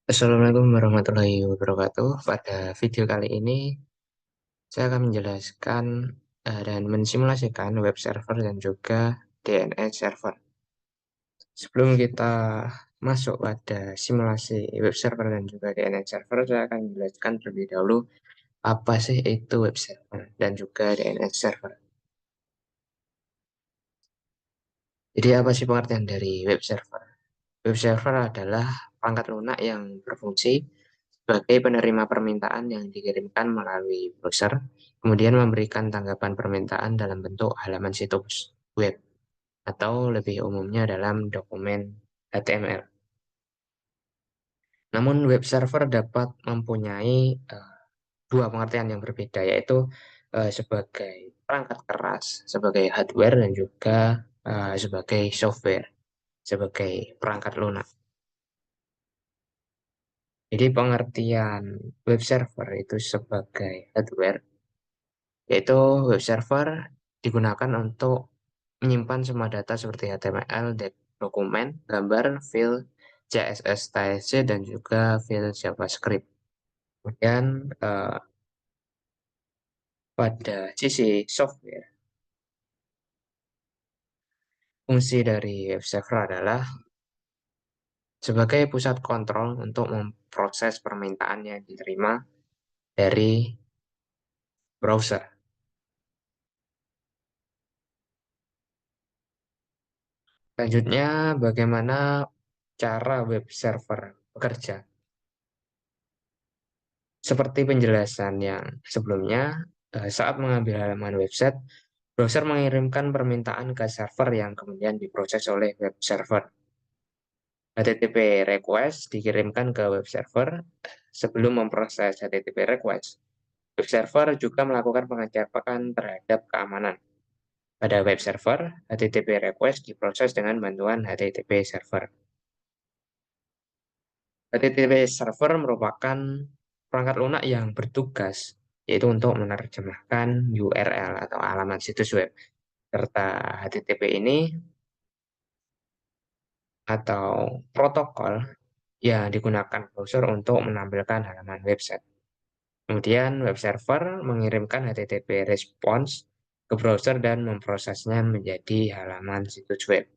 Assalamualaikum warahmatullahi wabarakatuh. Pada video kali ini, saya akan menjelaskan dan mensimulasikan web server dan juga DNS server. Sebelum kita masuk pada simulasi web server dan juga DNS server, saya akan menjelaskan terlebih dahulu apa sih itu web server dan juga DNS server. Jadi apa sih pengertian dari web server? Web server adalah perangkat lunak yang berfungsi sebagai penerima permintaan yang dikirimkan melalui browser, kemudian memberikan tanggapan permintaan dalam bentuk halaman situs web, atau lebih umumnya dalam dokumen HTML. Namun web server dapat mempunyai dua pengertian yang berbeda, yaitu sebagai perangkat keras, sebagai hardware, dan juga sebagai software, sebagai perangkat lunak. Jadi pengertian web server itu sebagai hardware, yaitu web server digunakan untuk menyimpan semua data seperti HTML, dokumen, gambar, file CSS, TSC, dan juga file JavaScript. Kemudian pada sisi software, fungsi dari web server adalah sebagai pusat kontrol untuk memproses permintaan yang diterima dari browser. Selanjutnya, bagaimana cara web server bekerja? Seperti penjelasan yang sebelumnya, saat mengambil halaman website, browser mengirimkan permintaan ke server yang kemudian diproses oleh web server. HTTP request dikirimkan ke web server sebelum memproses HTTP request. Web server juga melakukan pengecekan terhadap keamanan. Pada web server, HTTP request diproses dengan bantuan HTTP server. HTTP server merupakan perangkat lunak yang bertugas yaitu untuk menerjemahkan URL atau alamat situs web, serta HTTP ini atau protokol yang digunakan browser untuk menampilkan halaman website. Kemudian web server mengirimkan HTTP response ke browser dan memprosesnya menjadi halaman situs web.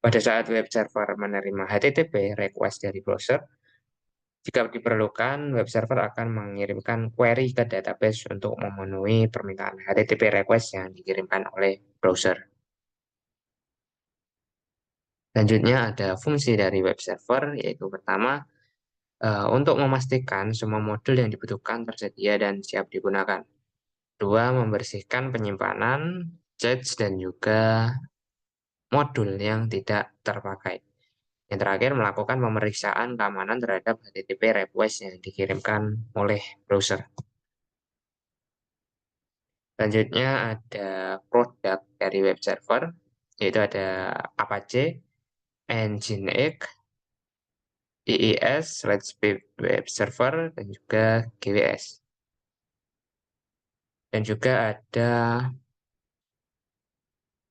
Pada saat web server menerima HTTP request dari browser, jika diperlukan, web server akan mengirimkan query ke database untuk memenuhi permintaan HTTP request yang dikirimkan oleh browser. Selanjutnya ada fungsi dari web server, yaitu pertama, untuk memastikan semua modul yang dibutuhkan tersedia dan siap digunakan. Kedua, membersihkan penyimpanan, cache, dan juga modul yang tidak terpakai. Yang terakhir, melakukan pemeriksaan keamanan terhadap HTTP request yang dikirimkan oleh browser. Selanjutnya ada produk dari web server, yaitu ada Apache, Nginx, IIS, Lightspeed Web Server, dan juga GWS. Dan juga ada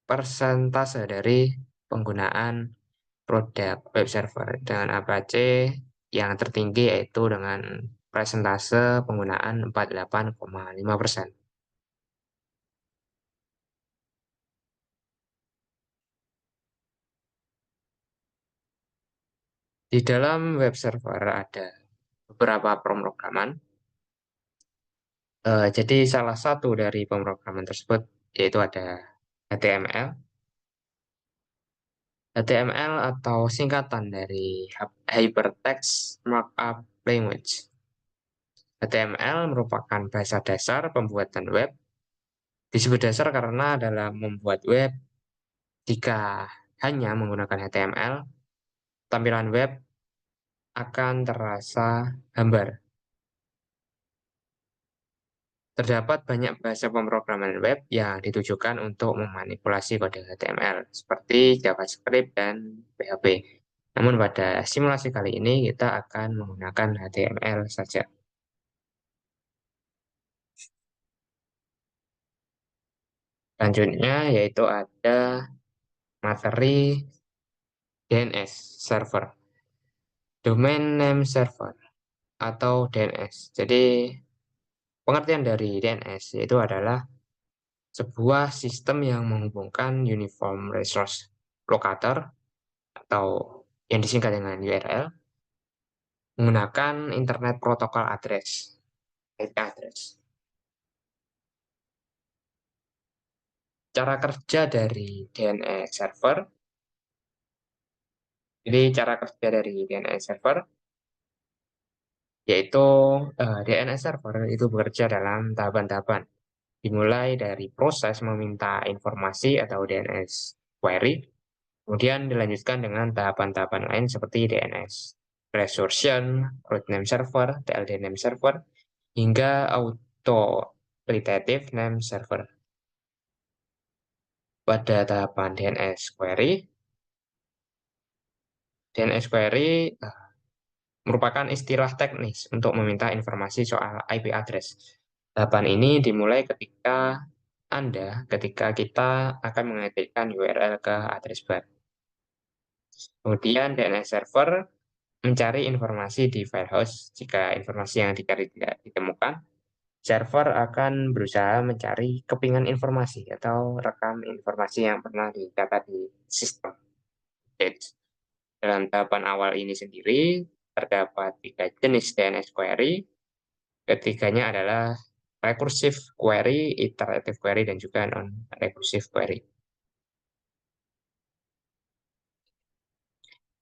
persentase dari penggunaan produk web server dengan Apache yang tertinggi yaitu dengan persentase penggunaan 48,5%. Di dalam web server ada beberapa pemrograman. Jadi salah satu dari pemrograman tersebut yaitu ada HTML. HTML atau singkatan dari Hypertext Markup Language. HTML merupakan bahasa dasar pembuatan web. Disebut dasar karena dalam membuat web, jika hanya menggunakan HTML, tampilan web akan terasa hambar. Terdapat banyak bahasa pemrograman web yang ditujukan untuk memanipulasi kode HTML, seperti JavaScript dan PHP. Namun pada simulasi kali ini kita akan menggunakan HTML saja. Selanjutnya yaitu ada materi DNS server. Domain Name Server atau DNS. Jadi pengertian dari DNS yaitu adalah sebuah sistem yang menghubungkan Uniform Resource Locator atau yang disingkat dengan URL menggunakan Internet Protocol Address, IP address. Cara kerja dari DNS server, jadi cara kerja dari DNS server yaitu DNS server itu bekerja dalam tahapan-tahapan. Dimulai dari proses meminta informasi atau DNS query, kemudian dilanjutkan dengan tahapan-tahapan lain seperti DNS resorption, root name server, TLD name server, hingga authoritative name server. Pada tahapan DNS query merupakan istilah teknis untuk meminta informasi soal IP address. Tahapan ini dimulai ketika kita akan mengetikkan URL ke address bar. Kemudian DNS server mencari informasi di file host. Jika informasi yang dicari tidak ditemukan, server akan berusaha mencari kepingan informasi atau rekam informasi yang pernah dicatat di sistem. Dalam tahapan awal ini sendiri, terdapat 3 jenis DNS query. Ketiganya adalah recursive query, iterative query, dan juga non-recursive query.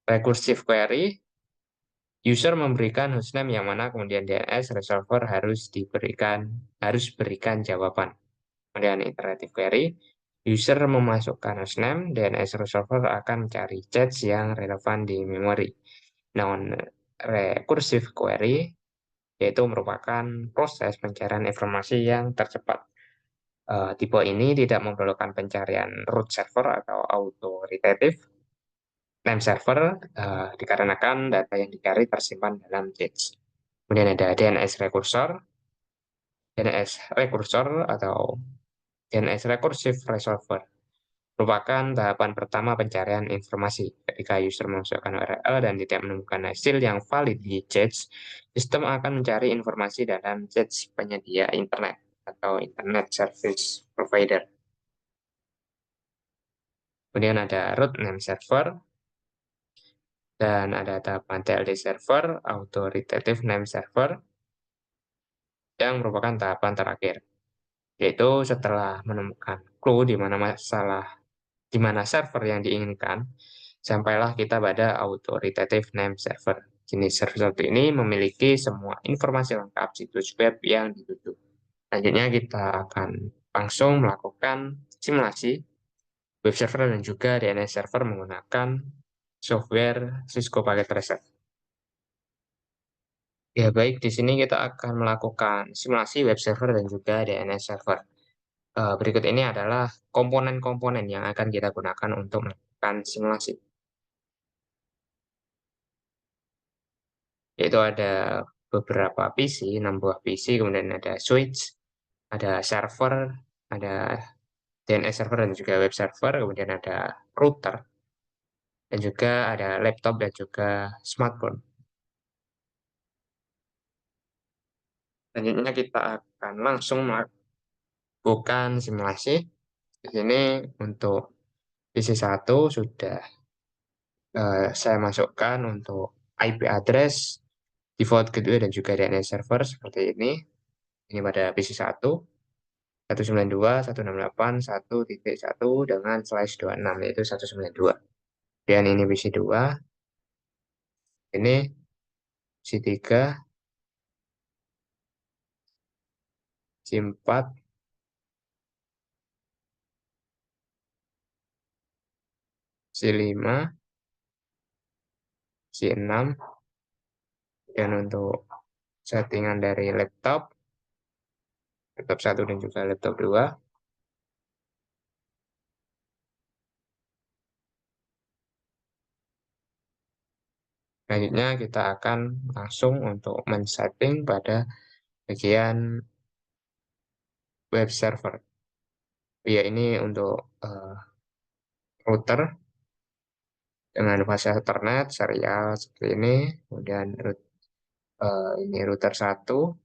Recursive query, user memberikan hostname yang mana kemudian DNS resolver harus berikan jawaban. Kemudian iterative query, user memasukkan hostname, DNS resolver akan mencari cache yang relevan di memori. Non-recursive query yaitu merupakan proses pencarian informasi yang tercepat. Tipe ini tidak memerlukan pencarian root server atau authoritative name server dikarenakan data yang dicari tersimpan dalam cache. Kemudian ada DNS rekursor atau DNS recursive resolver merupakan tahapan pertama pencarian informasi. Ketika user memasukkan URL dan tidak menemukan hasil yang valid di cache, sistem akan mencari informasi dalam cache penyedia internet atau Internet Service Provider. Kemudian ada root name server, dan ada tahapan TLD server, authoritative name server, yang merupakan tahapan terakhir. Yaitu setelah menemukan clue di mana server yang diinginkan, sampailah kita pada authoritative name server. Jenis server seperti ini memiliki semua informasi lengkap situs web yang dituju. Selanjutnya kita akan langsung melakukan simulasi web server dan juga DNS server menggunakan software Cisco Packet Tracer. Ya, baik, di sini kita akan melakukan simulasi web server dan juga DNS server. Berikut ini adalah komponen-komponen yang akan kita gunakan untuk melakukan simulasi. Yaitu ada beberapa PC, 6 buah PC, kemudian ada switch, ada server, ada DNS server dan juga web server, kemudian ada router, dan juga ada laptop dan juga smartphone. Selanjutnya kita akan langsung melakukan simulasi. Di sini untuk PC1 sudah saya masukkan untuk IP address, default gateway, dan juga DNS server seperti ini. Ini pada PC1, 192.168.1.1 dengan /26, yaitu 192. Dan ini PC2, ini PC3, C4, C5, C6, dan untuk settingan dari laptop 1 dan juga laptop 2. Selanjutnya kita akan langsung untuk men-setting pada bagian web server. Ya, ini untuk router. dengan fase Ethernet serial seperti ini. Kemudian ini router satu,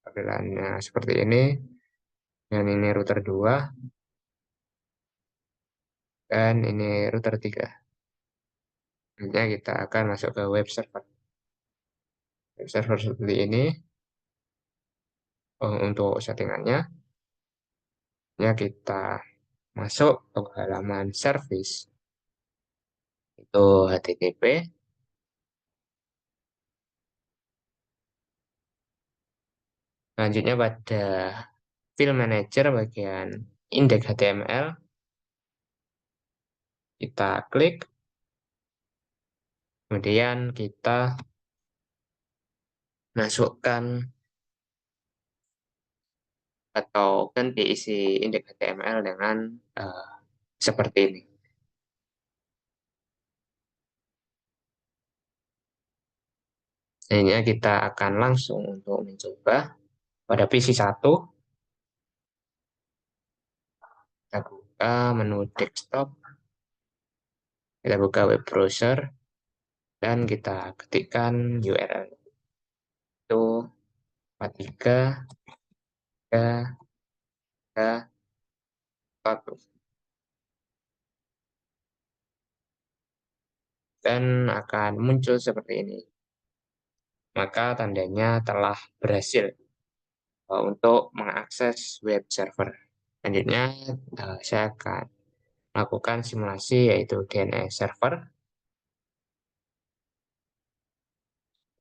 tampilannya seperti ini. Dan ini router 2 dan ini router 3. Nantinya kita akan masuk ke web server. Web server seperti ini. Untuk settingannya, ya kita masuk ke halaman service. Itu HTTP. Selanjutnya pada file manager bagian index HTML, kita klik. Kemudian kita masukkan atau ganti isi indeks HTML dengan seperti ini. Akhirnya kita akan langsung untuk mencoba pada PC 1. Kita buka menu desktop, kita buka web browser, dan kita ketikkan URL itu 43 1 dan akan muncul seperti ini. Maka tandanya telah berhasil untuk mengakses web server. Selanjutnya saya akan melakukan simulasi yaitu DNS server.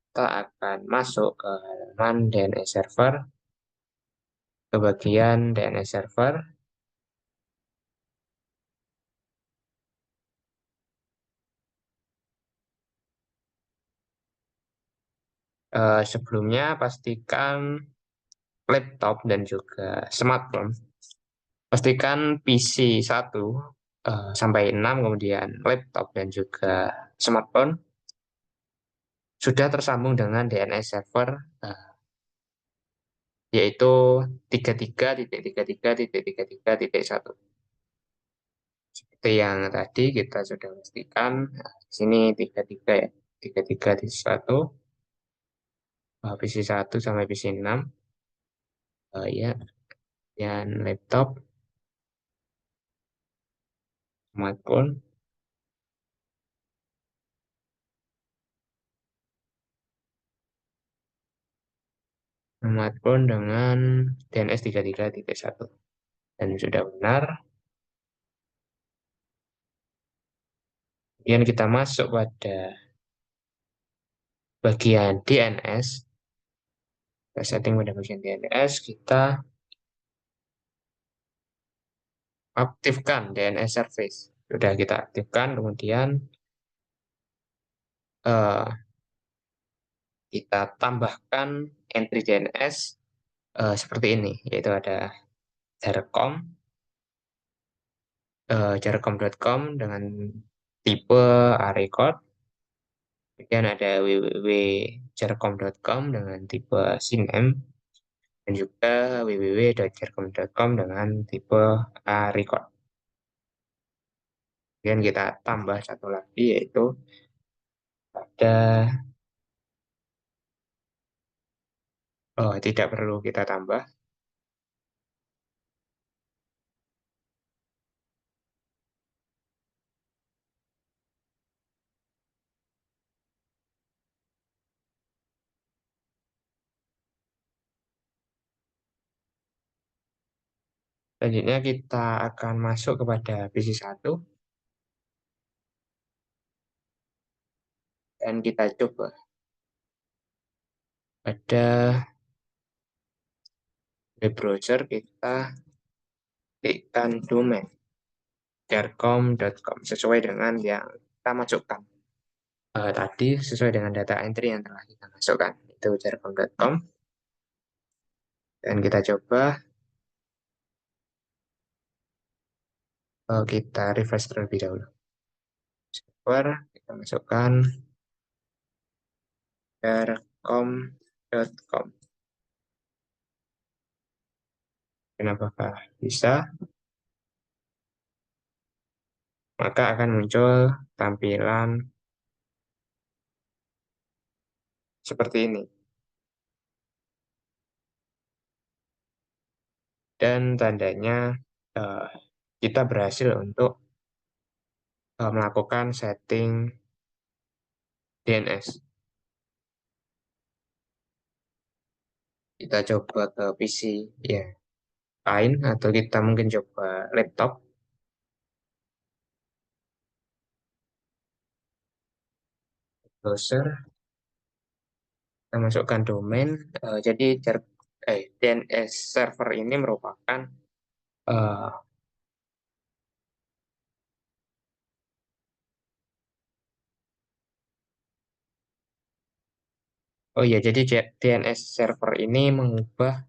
Kita akan masuk ke halaman DNS server, ke bagian DNS server. Sebelumnya pastikan laptop dan juga smartphone. Pastikan PC 1 sampai 6, kemudian laptop dan juga smartphone sudah tersambung dengan DNS server yaitu 33.33.33.1. Seperti yang tadi kita sudah pastikan, di sini 33 ya, 33.1, PC 1 sampai PC 6, ya, dan laptop, smartphone, smartphone dengan DNS 33.1. Dan sudah benar, kemudian kita masuk pada bagian DNS, kita setting pada bagian DNS, kita aktifkan DNS service. Sudah kita aktifkan, kemudian eh, kita tambahkan entry DNS seperti ini, yaitu ada jarcom, jarcom.com dengan tipe A-record, kemudian ada www.jarcom.com dengan tipe CNAME, dan juga www.jarcom.com dengan tipe A-record. Kemudian kita tambah satu lagi, yaitu ada tidak perlu kita tambah. Selanjutnya kita akan masuk kepada PC 1 dan kita coba pada web browser, kita klikkan domain jarcom.com sesuai dengan yang kita masukkan tadi, sesuai dengan data entry yang telah kita masukkan, itu jarcom.com, dan kita coba kita refresh terlebih dahulu. Server kita masukkan jarcom.com. Kenapa bisa? maka akan muncul tampilan seperti ini. Dan tandanya eh, kita berhasil untuk melakukan setting DNS. Kita coba ke PC ya lain atau kita mungkin coba laptop browser, kita masukkan domain. Jadi DNS server ini merupakan eh, oh iya, jadi DNS server ini mengubah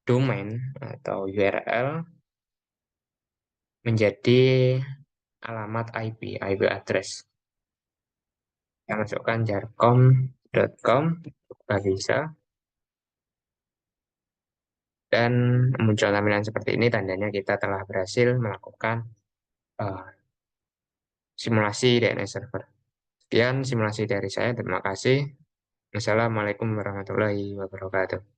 domain atau URL menjadi alamat IP address. Kita masukkan jarcom.com, buka bisa, dan muncul tampilan seperti ini, tandanya kita telah berhasil melakukan eh, simulasi DNS server. Sekian simulasi dari saya, terima kasih. Wassalamualaikum warahmatullahi wabarakatuh.